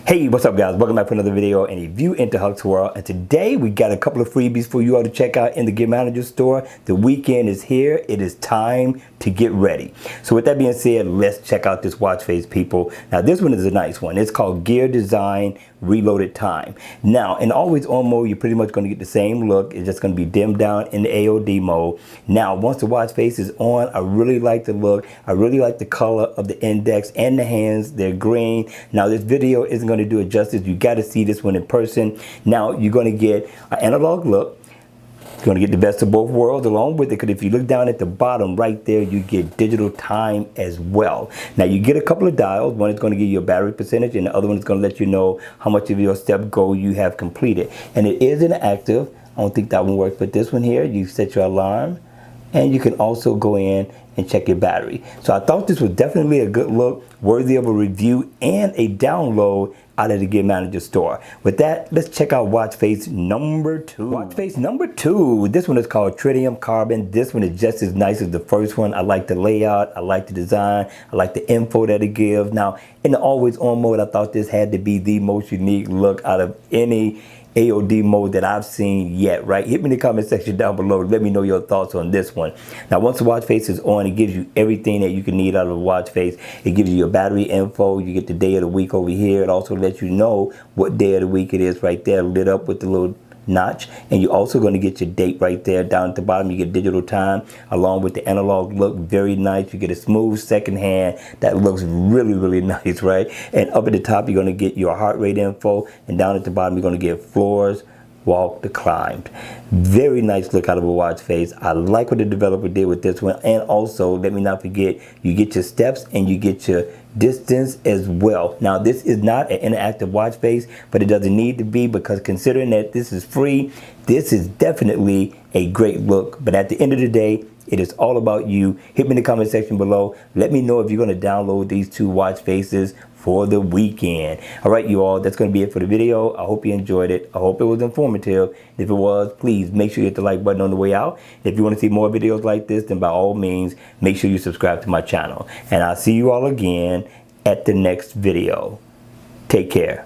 Hey, what's up guys? Welcome back to another video and a view into Huck's World. And today we got a couple of freebies for you all to check out in the Gear Manager store. The weekend is here. It is time to get ready. So with that being said, let's check out this watch face, people. Now this one is a nice one. It's called Gear Design Reloaded Time. Now in always on mode, you're pretty much going to get the same look. It's just going to be dimmed down in the AOD mode. Now once the watch face is on, I really like the look. I really like the color of the index and the hands. They're green. Now this video isn't going to do it justice. You got to see this one in person. Now you're going to get an analog look. You're going to get the best of both worlds along with it, because if you look down at the bottom right there, you get digital time as well. Now you get a couple of dials. One is going to give you a battery percentage and the other one is going to let you know how much of your step goal you have completed. And it is interactive. I don't think that one works, but this one here, you set your alarm and you can also go in and check your battery. So I thought this was definitely a good look, worthy of a review and a download out of the Gear Manager store. With that, let's check out watch face number 2. Watch face number 2. This one is called Tritium Carbon. This one is just as nice as the first one. I like the layout. I like the design. I like the info that it gives. Now, in the always on mode, I thought this had to be the most unique look out of any AOD mode that I've seen yet, right? Hit me in the comment section down below. Let me know your thoughts on this one. Now, once the watch face is on, it gives you everything that you can need out of a watch face. It gives you your battery info. You get the day of the week over here. It also lets you know what day of the week it is right there, lit up with the little notch. And you're also going to get your date right there. Down at the bottom you get digital time along with the analog look. Very nice. You get a smooth second hand that looks really nice, right? And up at the top you're going to get your heart rate info, and down at the bottom you're going to get floors, walked, climbed. Very nice look out of a watch face. I like what the developer did with this one. And also, let me not forget, you get your steps and you get your distance as well. Now this is not an interactive watch face, but it doesn't need to be, because considering that this is free, this is definitely a great look. But at the end of the day, it is all about you. Hit me in the comment section below. Let me know if you're going to download these two watch faces for the weekend. All right, you all, that's going to be it for the video. I hope you enjoyed it. I hope it was informative. If it was, please make sure you hit the like button on the way out. If you want to see more videos like this, then by all means, make sure you subscribe to my channel. And I'll see you all again at the next video. Take care.